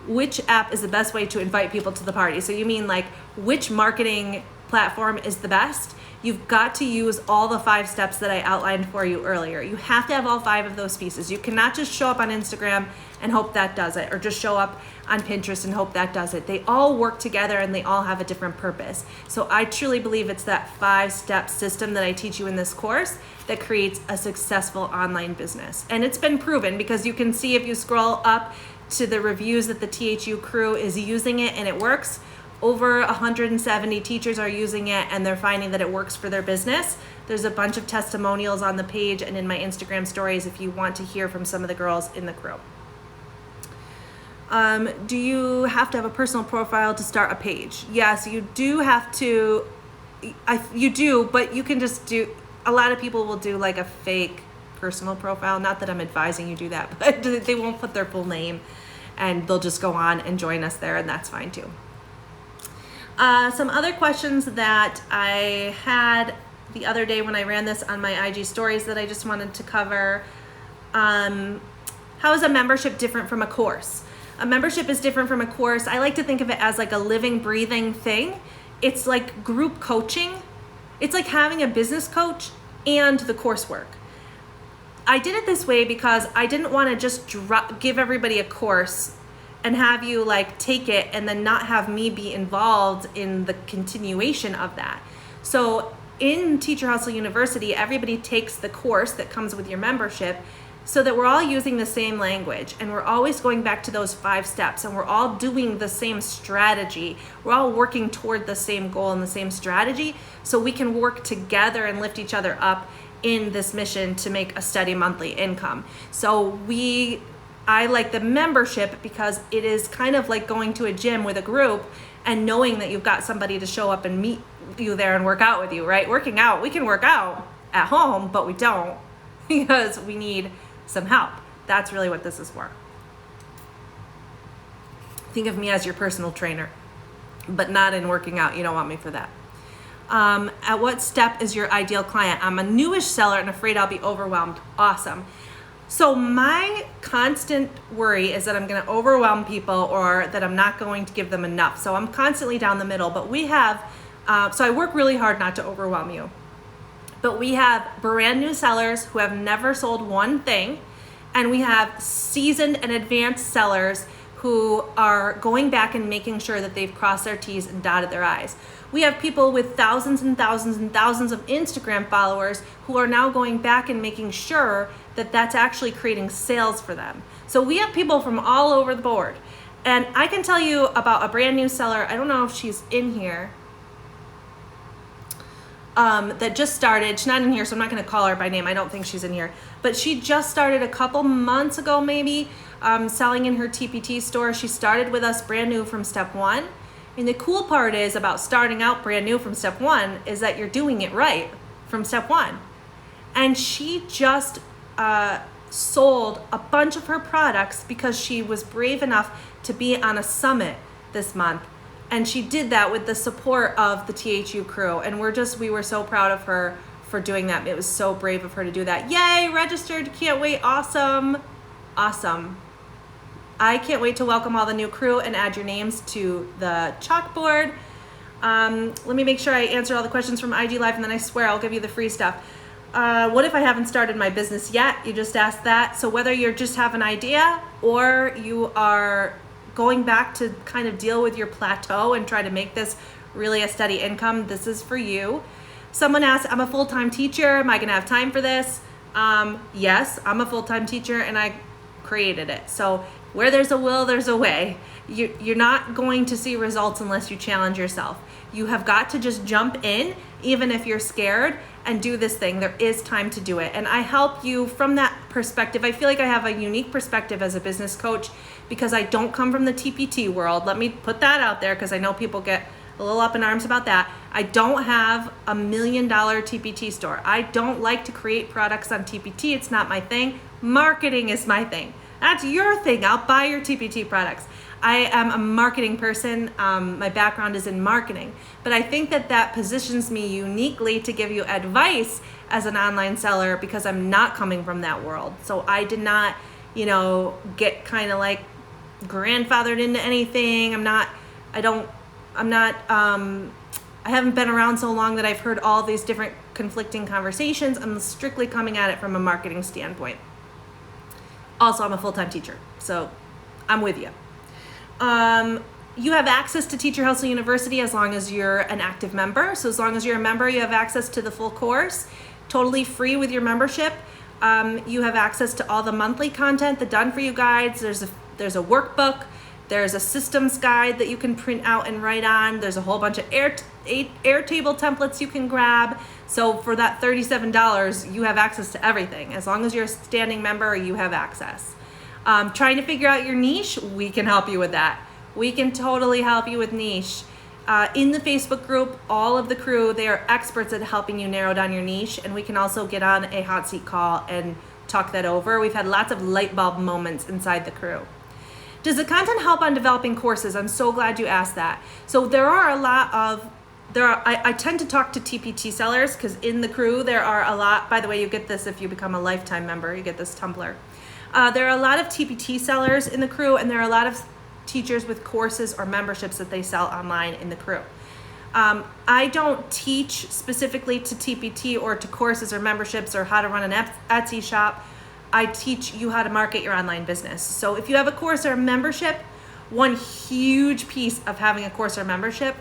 Which app is the best way to invite people to the party? So you mean like which marketing platform is the best? You've got to use all the 5 steps that I outlined for you earlier. You have to have all 5 of those pieces. You cannot just show up on Instagram and hope that does it, or just show up on Pinterest and hope that does it. They all work together and they all have a different purpose. So I truly believe it's that 5-step system that I teach you in this course that creates a successful online business. And it's been proven, because you can see if you scroll up to the reviews that the THU crew is using it and it works. Over 170 teachers are using it and they're finding that it works for their business. There's a bunch of testimonials on the page and in my Instagram stories if you want to hear from some of the girls in the crew. Do you have to have a personal profile to start a page? Yes, you do have to. You do, but you can just do, a lot of people will do like a fake personal profile. Not that I'm advising you do that, but they won't put their full name and they'll just go on and join us there, and that's fine too. Some other questions that I had the other day when I ran this on my IG stories that I just wanted to cover. How is a membership different from a course? A membership is different from a course. I like to think of it as like a living, breathing thing. It's like group coaching. It's like having a business coach and the coursework. I did it this way because I didn't want to just give everybody a course and have you like take it and then not have me be involved in the continuation of that. So in Teacher Hustle University, everybody takes the course that comes with your membership so that we're all using the same language and we're always going back to those 5 steps and we're all doing the same strategy. We're all working toward the same goal and the same strategy so we can work together and lift each other up in this mission to make a steady monthly income. So I like the membership because it is kind of like going to a gym with a group and knowing that you've got somebody to show up and meet you there and work out with you, right? Working out, we can work out at home, but we don't because we need some help. That's really what this is for. Think of me as your personal trainer, but not in working out. You don't want me for that. At what step is your ideal client? I'm a newish seller and afraid I'll be overwhelmed. Awesome. So my constant worry is that I'm going to overwhelm people or that I'm not going to give them enough. So I'm constantly down the middle, but we have, so I work really hard not to overwhelm you. But we have brand new sellers who have never sold one thing, and we have seasoned and advanced sellers who are going back and making sure that they've crossed their T's and dotted their I's. We have people with thousands and thousands and thousands of Instagram followers who are now going back and making sure that that's actually creating sales for them. So we have people from all over the board. And I can tell you about a brand new seller, I don't know if she's in here, that just started. She's not in here, so I'm not going to call her by name. I don't think she's in here. But she just started a couple months ago, maybe, selling in her TPT store. She started with us brand new from step 1. And the cool part is about starting out brand new from step 1 is that you're doing it right from step 1. And she just sold a bunch of her products because she was brave enough to be on a summit this month. And she did that with the support of the THU crew. And we were so proud of her for doing that. It was so brave of her to do that. Yay, registered, can't wait, awesome. Awesome. I can't wait to welcome all the new crew and add your names to the chalkboard. Let me make sure I answer all the questions from IG Live and then I swear I'll give you the free stuff. What if I haven't started my business yet? You just asked that. So whether you just have an idea or you are going back to kind of deal with your plateau and try to make this really a steady income, this is for you. Someone asked, I'm a full-time teacher. Am I gonna have time for this? Yes, I'm a full-time teacher and I created it. So where there's a will, there's a way. You're not going to see results unless you challenge yourself. You have got to just jump in, even if you're scared, and do this thing. There is time to do it. And I help you from that perspective. I feel like I have a unique perspective as a business coach because I don't come from the TPT world. Let me put that out there because I know people get a little up in arms about that. I don't have $1 million TPT store. I don't like to create products on TPT. It's not my thing. Marketing is my thing. That's your thing. I'll buy your TPT products. I am a marketing person. My background is in marketing, but I think that positions me uniquely to give you advice as an online seller because I'm not coming from that world. So I did not, get kind of like grandfathered into anything. I haven't been around so long that I've heard all these different conflicting conversations. I'm strictly coming at it from a marketing standpoint. Also, I'm a full-time teacher, so I'm with you. You have access to Teacher Hustle University as long as you're an active member. So as long as you're a member, you have access to the full course, totally free with your membership. You have access to all the monthly content, the Done For You guides. There's a workbook. There's a systems guide that you can print out and write on. There's a whole bunch of Airtable templates you can grab. So for that $37, you have access to everything. As long as you're a standing member, you have access. Trying to figure out your niche, we can help you with that. We can totally help you with niche. In the Facebook group, all of the crew, they are experts at helping you narrow down your niche, and we can also get on a hot seat call and talk that over. We've had lots of light bulb moments inside the crew. Does the content help on developing courses? I'm so glad you asked that. So I tend to talk to TPT sellers because in the crew there are a lot, by the way, you get this if you become a lifetime member, you get this Tumblr. There are a lot of TPT sellers in the crew, and there are a lot of teachers with courses or memberships that they sell online in the crew. I don't teach specifically to TPT or to courses or memberships or how to run an Etsy shop. I teach you how to market your online business. So if you have a course or a membership, one huge piece of having a course or membership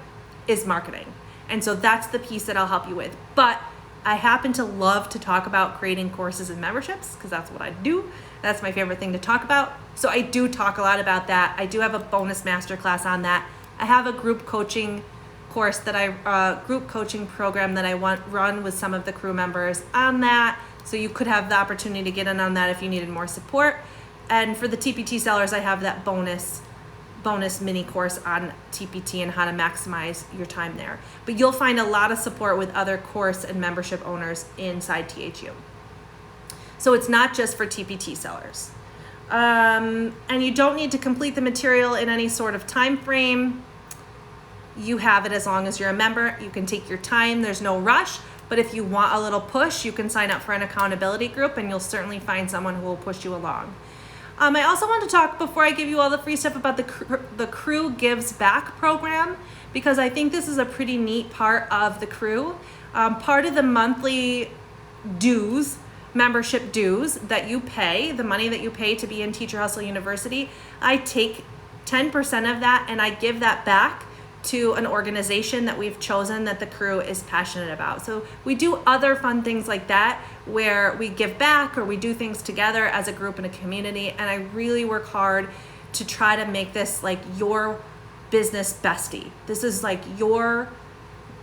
is marketing. And so that's the piece that I'll help you with. But I happen to love to talk about creating courses and memberships because that's what I do. That's my favorite thing to talk about. So I do talk a lot about that. I do have a bonus masterclass on that. I have a group coaching course that group coaching program that I run with some of the crew members on that. So you could have the opportunity to get in on that if you needed more support. And for the TPT sellers, I have that bonus mini course on TPT and how to maximize your time there. But you'll find a lot of support with other course and membership owners inside THU. So it's not just for TPT sellers. And you don't need to complete the material in any sort of time frame. You have it as long as you're a member. You can take your time. There's no rush. But if you want a little push, you can sign up for an accountability group and you'll certainly find someone who will push you along. I also want to talk, before I give you all the free stuff, about the Crew Gives Back program, because I think this is a pretty neat part of the crew. Part of the monthly dues, membership dues that you pay, the money that you pay to be in Teacher Hustle University, I take 10% of that and I give that back to an organization that we've chosen that the crew is passionate about. So we do other fun things like that where we give back or we do things together as a group and a community. And I really work hard to try to make this like your business bestie. This is like your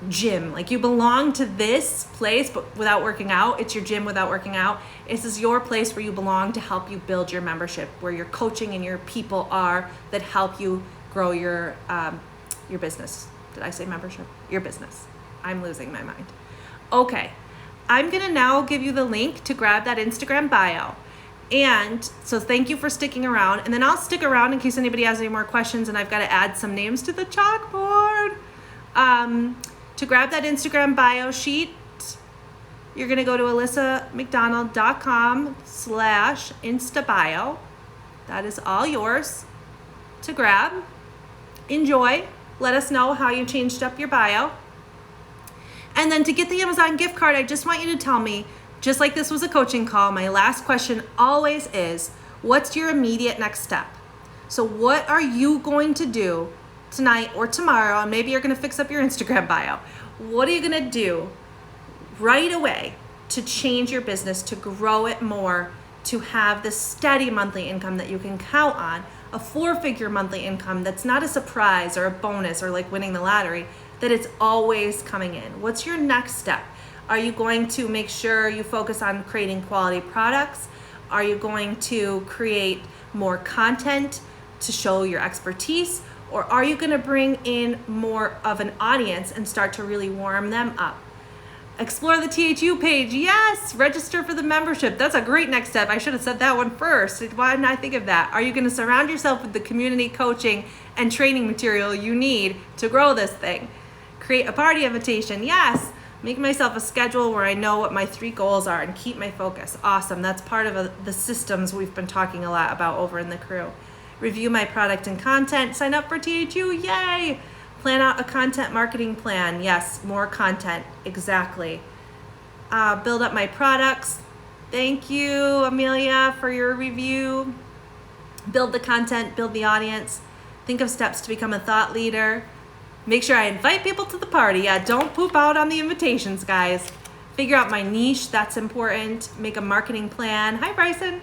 gym. Like you belong to this place, but without working out. It's your gym without working out. This is your place where you belong to help you build your membership, where your coaching and your people are that help you grow your business. Did I say membership? Your business. I'm losing my mind. Okay. I'm going to now give you the link to grab that Instagram bio. And so thank you for sticking around. And then I'll stick around in case anybody has any more questions and I've got to add some names to the chalkboard. To grab that Instagram bio sheet, you're going to go to alyssamcdonald.com/instabio. That is all yours to grab. Enjoy. Let us know how you changed up your bio. And then to get the Amazon gift card, I just want you to tell me, just like this was a coaching call, my last question always is, what's your immediate next step? So what are you going to do tonight or tomorrow? And maybe you're going to fix up your Instagram bio. What are you going to do right away to change your business, to grow it more, to have this steady monthly income that you can count on? A 4-figure monthly income that's not a surprise or a bonus or like winning the lottery, that it's always coming in. What's your next step? Are you going to make sure you focus on creating quality products? Are you going to create more content to show your expertise? Or are you going to bring in more of an audience and start to really warm them up? Explore the THU page. Yes, register for the membership. That's a great next step. I should have said that one first. Why didn't I think of that? Are you going to surround yourself with the community coaching and training material you need to grow this thing? Create a party invitation. Yes. Make myself a schedule where I know what my 3 goals are and keep my focus. Awesome. That's part of the systems we've been talking a lot about over in the crew. Review my product and content. Sign up for THU. Yay. Plan out a content marketing plan. Yes, more content. Exactly. Build up my products. Thank you, Amelia, for your review. Build the content, build the audience. Think of steps to become a thought leader. Make sure I invite people to the party. Yeah, don't poop out on the invitations, guys. Figure out my niche. That's important. Make a marketing plan. Hi, Bryson.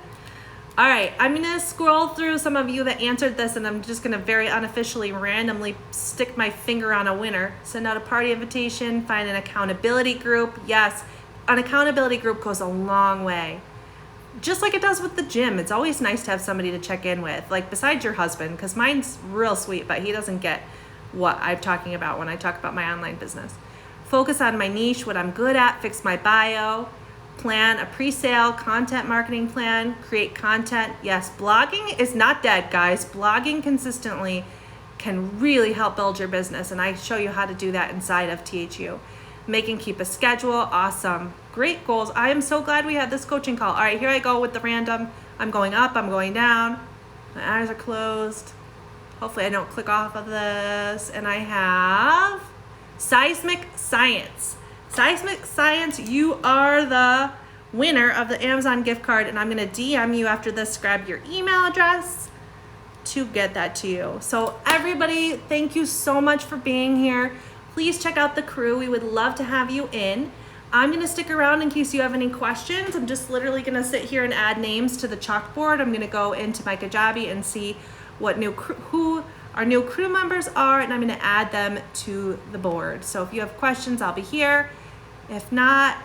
All right, I'm gonna scroll through some of you that answered this and I'm just gonna very unofficially randomly stick my finger on a winner. Send out a party invitation, find an accountability group. Yes, an accountability group goes a long way. Just like it does with the gym, it's always nice to have somebody to check in with, like besides your husband, because mine's real sweet, but he doesn't get what I'm talking about when I talk about my online business. Focus on my niche, what I'm good at, fix my bio. Plan a pre-sale content marketing plan, create content. Yes, blogging is not dead, guys. Blogging consistently can really help build your business, and I show you how to do that inside of THU. Make and keep a schedule. Awesome. Great goals. I am so glad we had this coaching call. All right, here I go with the random. I'm going up, I'm going down. My eyes are closed. Hopefully I don't click off of this. And I have Seismic Science. Seismic Science, you are the winner of the Amazon gift card, and I'm going to DM you after this. Grab your email address to get that to you. So everybody, thank you so much for being here. please check out the crew. We would love to have you in. I'm gonna stick around in case you have any questions. I'm just literally gonna sit here and add names to the chalkboard. I'm gonna go into my Kajabi and see what who our new crew members are, and I'm gonna add them to the board. So if you have questions, I'll be here. If not,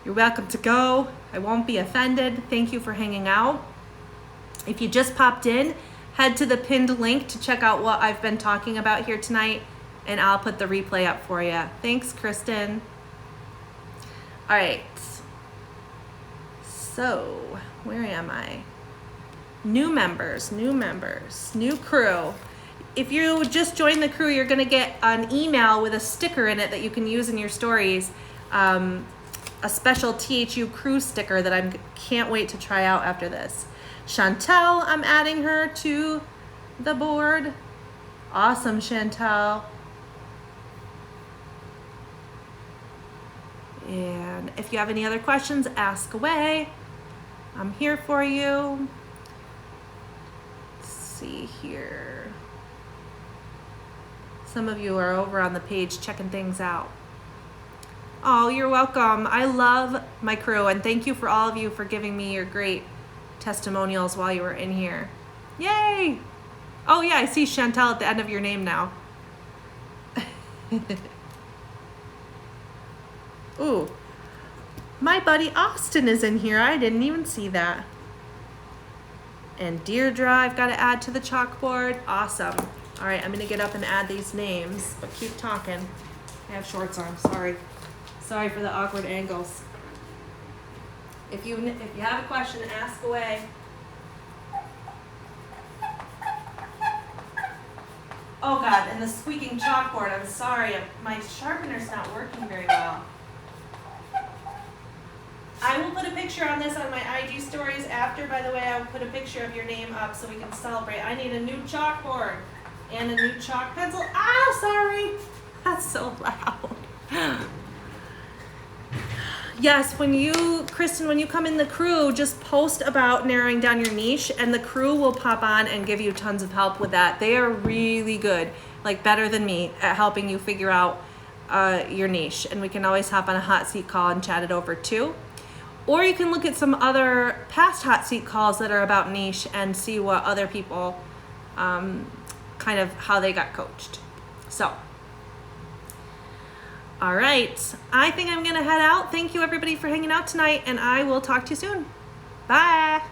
you're welcome to go. I won't be offended. Thank you for hanging out. If you just popped in, head to the pinned link to check out what I've been talking about here tonight, and I'll put the replay up for you. Thanks, Kristen. All right, so where am I? New members, new crew. If you just joined the crew, you're gonna get an email with a sticker in it that you can use in your stories. A special THU crew sticker that I can't wait to try out after this. Chantel, I'm adding her to the board. Awesome, Chantel. And if you have any other questions, ask away. I'm here for you. Let's see here. Some of you are over on the page checking things out. Oh, you're welcome. I love my crew, and thank you for all of you for giving me your great testimonials while you were in here. Yay! Oh yeah, I see Chantel at the end of your name now. Ooh, my buddy Austin is in here. I didn't even see that. And Deirdre, I've got to add to the chalkboard. Awesome. All right, I'm gonna get up and add these names, but keep talking. I have shorts on, sorry. Sorry for the awkward angles. If you have a question, ask away. Oh God, and the squeaking chalkboard, I'm sorry. My sharpener's not working very well. I will put a picture on this on my IG stories after. By the way, I will put a picture of your name up so we can celebrate. I need a new chalkboard and a new chalk pencil. Ah, sorry. That's so loud. Yes, Kristen, when you come in the crew, just post about narrowing down your niche, and the crew will pop on and give you tons of help with that. They are really good, like better than me, at helping you figure out your niche. And we can always hop on a hot seat call and chat it over too. Or you can look at some other past hot seat calls that are about niche and see what other people, kind of how they got coached. So, all right, I think I'm gonna head out. Thank you everybody for hanging out tonight, and I will talk to you soon. Bye.